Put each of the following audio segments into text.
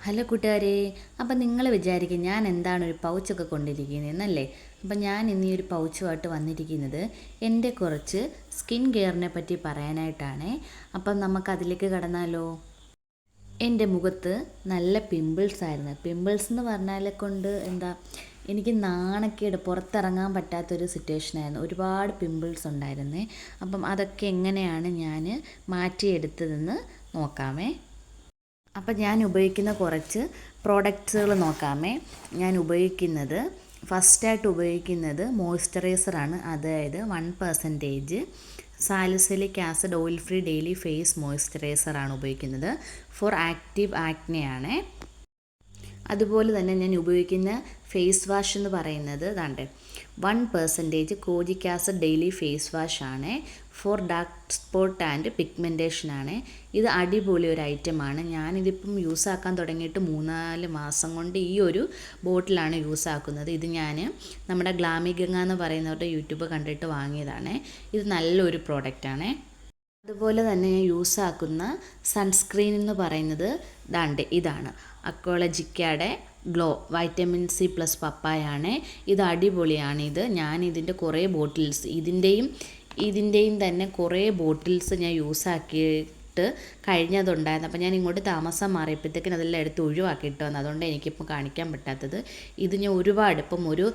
Hello കൂട്ടുകാരെ. അപ്പം നിങ്ങൾ വിചാരിക്കും ഞാൻ എന്താണ് ഒരു പൗച്ചൊക്കെ കൊണ്ടിരിക്കുന്നതെന്നല്ലേ. അപ്പം ഞാൻ ഇന്ന് ഈ ഒരു പൗച്ചുമായിട്ട് വന്നിരിക്കുന്നത് എൻ്റെ കുറച്ച് സ്കിൻ കെയറിനെ പറ്റി പറയാനായിട്ടാണ്. അപ്പം നമുക്കതിലേക്ക് കടന്നാലോ. എൻ്റെ മുഖത്ത് നല്ല പിമ്പിൾസ് ആയിരുന്നു. പിമ്പിൾസ് എന്ന് പറഞ്ഞാൽ കൊണ്ട് എന്താ, എനിക്ക് നാണക്കേട്, പുറത്തിറങ്ങാൻ പറ്റാത്തൊരു സിറ്റുവേഷനായിരുന്നു. ഒരുപാട് പിമ്പിൾസ് ഉണ്ടായിരുന്നേ. അപ്പം അതൊക്കെ എങ്ങനെയാണ് ഞാൻ മാറ്റിയെടുത്തതെന്ന് നോക്കാമേ. അപ്പം ഞാൻ ഉപയോഗിക്കുന്ന കുറച്ച് പ്രോഡക്റ്റ്സുകൾ നോക്കാമേ. ഞാൻ ഉപയോഗിക്കുന്നത് ഫസ്റ്റായിട്ട് ഉപയോഗിക്കുന്നത് മോയ്സ്ചറൈസറാണ്. അതായത് 1% salicylic acid oil free daily face മോയ്സ്ചറൈസറാണ് ഉപയോഗിക്കുന്നത്. ഫോർ ആക്റ്റീവ് ആക്നെയാണ്. അതുപോലെ തന്നെ ഞാൻ ഉപയോഗിക്കുന്ന ഫേസ് വാഷ് എന്ന് പറയുന്നത് ദാണ്ടെ 1% kojic acid daily face wash ആണ്. For dark spot and pigmentation ആണ്. ഇത് അടിപൊളി ഒരു ഐറ്റമാണ്. ഞാനിതിപ്പം യൂസാക്കാൻ തുടങ്ങിയിട്ട് 3-4 മാസം കൊണ്ട് ഈ ഒരു ബോട്ടിലാണ് യൂസാക്കുന്നത്. ഇത് ഞാൻ നമ്മുടെ ഗ്ലാമി ഗംഗ എന്ന് പറയുന്നവരുടെ യൂട്യൂബ് കണ്ടിട്ട് വാങ്ങിയതാണ്. ഇത് നല്ലൊരു പ്രോഡക്റ്റാണ്. അതുപോലെ തന്നെ ഞാൻ യൂസാക്കുന്ന സൺസ്ക്രീൻ എന്ന് പറയുന്നത് ദാണ്ടെ ഇതാണ്, അക്വാളജിക്കയുടെ ഗ്ലോ വൈറ്റമിൻ സി പ്ലസ് പപ്പായാണ്. ഇത് അടിപൊളിയാണ്. ഞാൻ ഇതിൻ്റെ കുറേ ബോട്ടിൽസ് ഇതിൻ്റെയും തന്നെ കുറേ ബോട്ടിൽസ് ഞാൻ യൂസാക്കിയിട്ട് കഴിഞ്ഞതുണ്ടായിരുന്നു. അപ്പോൾ ഞാൻ ഇങ്ങോട്ട് താമസം മാറിയപ്പോഴത്തേക്കിന് അതെല്ലാം എടുത്ത് ഒഴിവാക്കിയിട്ട് വന്നു. അതുകൊണ്ട് എനിക്കിപ്പോൾ കാണിക്കാൻ പറ്റാത്തത്. ഇത് ഞാൻ ഒരുപാട് ഇപ്പം ഒരു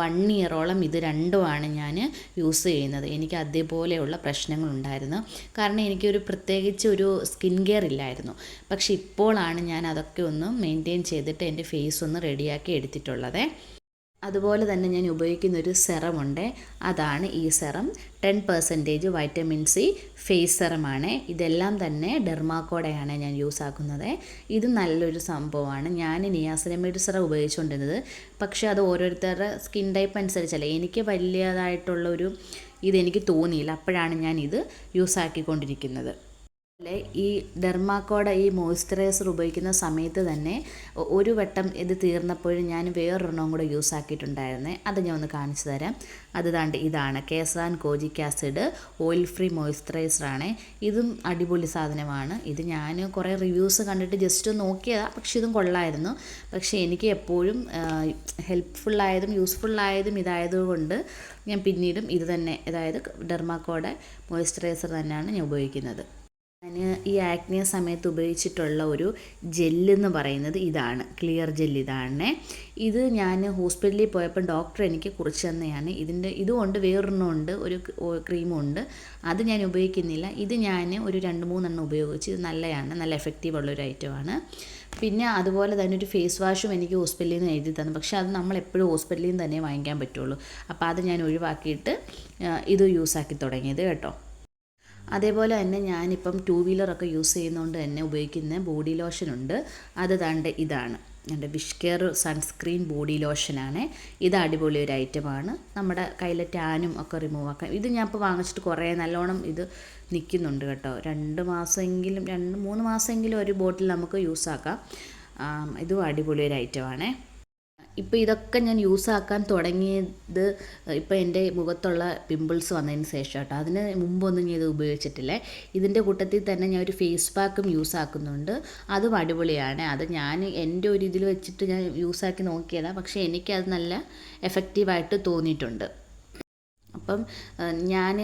1 ഇയറോളം ഇത് രണ്ടുമാണ് ഞാൻ യൂസ് ചെയ്യുന്നത്. എനിക്ക് അതേപോലെയുള്ള പ്രശ്നങ്ങളുണ്ടായിരുന്നു. കാരണം എനിക്കൊരു പ്രത്യേകിച്ച് ഒരു സ്കിൻ കെയർ ഇല്ലായിരുന്നു. പക്ഷെ ഇപ്പോഴാണ് ഞാൻ അതൊക്കെ ഒന്ന് മെയിൻറ്റെയിൻ ചെയ്തിട്ട് എൻ്റെ ഫേസ് ഒന്ന് റെഡിയാക്കി എടുത്തിട്ടുള്ളത്. അതുപോലെ തന്നെ ഞാൻ ഉപയോഗിക്കുന്ന ഒരു സെറമുണ്ട്. അതാണ് ഈ സെറം. 10% വൈറ്റമിൻ സി ഫേസ് സെറമാണ്. ഇതെല്ലാം തന്നെ ഡെർമാക്കോഡയാണ് ഞാൻ യൂസ് ആക്കുന്നത്. ഇത് നല്ലൊരു സംഭവമാണ്. ഞാൻ നിയാസിനമൈഡ് സെറം ഉപയോഗിച്ചുകൊണ്ടിരുന്നത്. പക്ഷേ അത് ഓരോരുത്തരുടെ സ്കിൻ ടൈപ്പ് അനുസരിച്ചല്ല. എനിക്ക് വലിയതായിട്ടുള്ളൊരു ഇതെനിക്ക് തോന്നിയില്ല. അപ്പോഴാണ് ഞാൻ ഇത് യൂസ് ആക്കിക്കൊണ്ടിരിക്കുന്നത്. ഈ ഡെർമാക്കോഡ ഈ മോയ്സ്ചറൈസർ ഉപയോഗിക്കുന്ന സമയത്ത് തന്നെ ഒരു വട്ടം ഇത് തീർന്നപ്പോഴും ഞാൻ വേറൊരെണ്ണം കൂടെ യൂസ് ആക്കിയിട്ടുണ്ടായിരുന്നേ. അത് ഞാൻ ഒന്ന് കാണിച്ചു തരാം. ഇതാണ് കേസാൻ കോജിക് ആസിഡ് ഓയിൽ ഫ്രീ മോയ്സ്ചറൈസറാണ്. ഇതും അടിപൊളി സാധനമാണ്. ഇത് ഞാൻ കുറേ റിവ്യൂസ് കണ്ടിട്ട് ജസ്റ്റ് നോക്കിയതാണ്. പക്ഷെ ഇതും കൊള്ളായിരുന്നു. പക്ഷേ എനിക്ക് എപ്പോഴും ഹെൽപ്ഫുള്ളായതും യൂസ്ഫുള്ളായതും ഇതായതുകൊണ്ട് ഞാൻ പിന്നീടും ഇത് തന്നെ, അതായത് ഡെർമാക്കോഡ മോയ്സ്ചറൈസർ തന്നെയാണ് ഞാൻ ഉപയോഗിക്കുന്നത്. ഞാൻ ഈ ആക്നെ സമയത്ത് ഉപയോഗിച്ചിട്ടുള്ള ഒരു ജെല്ലെന്ന് പറയുന്നത് ഇതാണ്, ക്ലിയർ ജെല്ല് ഇതാണ്. ഇത് ഞാൻ ഹോസ്പിറ്റലിൽ പോയപ്പോൾ ഡോക്ടർ എനിക്ക് കുറിച്ച് തന്നെയാണ്. ഇതുകൊണ്ട് വേറൊരെണ്ണമുണ്ട്, ഒരു ക്രീമുണ്ട്. അത് ഞാൻ ഉപയോഗിക്കുന്നില്ല. ഇത് ഞാൻ ഒരു 2-3 എണ്ണം ഉപയോഗിച്ച്. ഇത് നല്ലതാണ്, നല്ല എഫക്റ്റീവ് ഉള്ളൊരു ഐറ്റമാണ്. പിന്നെ അതുപോലെ തന്നെ ഒരു ഫേസ് വാഷും എനിക്ക് ഹോസ്പിറ്റലിൽ നിന്ന് എഴുതി തന്നു. പക്ഷേ അത് നമ്മളെപ്പോഴും ഹോസ്പിറ്റലിൽ നിന്ന് തന്നെ വാങ്ങിക്കാൻ പറ്റുള്ളൂ. അപ്പോൾ അത് ഞാൻ ഒഴിവാക്കിയിട്ട് ഇത് യൂസാക്കി തുടങ്ങിയത് കേട്ടോ. അതേപോലെ തന്നെ ഞാനിപ്പം 2 വീലറൊക്കെ യൂസ് ചെയ്യുന്നതുകൊണ്ട് തന്നെ ഉപയോഗിക്കുന്ന ബോഡി ലോഷനുണ്ട്. ഇതാണ് എൻ്റെ വിഷ് കെയർ സൺസ്ക്രീൻ ബോഡി ലോഷനാണ്. ഇത് അടിപൊളി ഒരു ഐറ്റമാണ്. നമ്മുടെ കയ്യിലെ ടാനും ഒക്കെ റിമൂവ് ആക്കാം. ഇത് ഞാൻ ഇപ്പോൾ വാങ്ങിച്ചിട്ട് കുറേ നല്ലോണം ഇത് നിൽക്കുന്നുണ്ട് കേട്ടോ. 2 മാസമെങ്കിലും 2-3 മാസമെങ്കിലും ഒരു ബോട്ടിൽ നമുക്ക് യൂസ് ആക്കാം. ഇതും അടിപൊളി ഒരു ഐറ്റമാണ്. ഇപ്പോൾ ഇതൊക്കെ ഞാൻ യൂസാക്കാൻ തുടങ്ങിയത് ഇപ്പോൾ എൻ്റെ മുഖത്തുള്ള പിമ്പിൾസ് വന്നതിന് ശേഷം കേട്ടോ. അതിന് മുമ്പൊന്നും ഞാൻ ഇത് ഉപയോഗിച്ചിട്ടില്ല. ഇതിൻ്റെ കൂട്ടത്തിൽ തന്നെ ഞാൻ ഒരു ഫേസ് പാക്കും യൂസാക്കുന്നുണ്ട്. അതും അടിപൊളിയാണ്. അത് ഞാൻ എൻ്റെ ഒരു ഇതിൽ വെച്ചിട്ട് ഞാൻ യൂസാക്കി നോക്കിയതാണ്. പക്ഷേ എനിക്കത് നല്ല എഫക്റ്റീവായിട്ട് തോന്നിയിട്ടുണ്ട്. അപ്പം ഞാൻ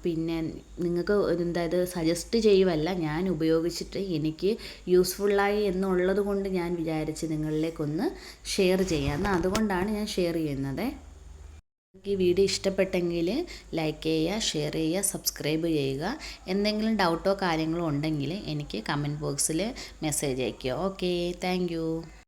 പിന്നെ നിങ്ങൾക്ക് എന്തായത് സജസ്റ്റ് ചെയ്യുവല്ല, ഞാൻ ഉപയോഗിച്ചിട്ട് എനിക്ക് യൂസ്ഫുള്ളായി എന്നുള്ളത് കൊണ്ട് ഞാൻ വിചാരിച്ച് നിങ്ങളിലേക്കൊന്ന് ഷെയർ ചെയ്യാമെന്ന്. അതുകൊണ്ടാണ് ഞാൻ ഷെയർ ചെയ്യുന്നത്. ഈ വീഡിയോ ഇഷ്ടപ്പെട്ടെങ്കിൽ ലൈക്ക് ചെയ്യുക, ഷെയർ ചെയ്യുക, സബ്സ്ക്രൈബ് ചെയ്യുക. എന്തെങ്കിലും ഡൗട്ടോ കാര്യങ്ങളോ ഉണ്ടെങ്കിൽ എനിക്ക് കമൻറ്റ് ബോക്സിൽ മെസ്സേജ് അയയ്ക്കുക. Okay, thank you.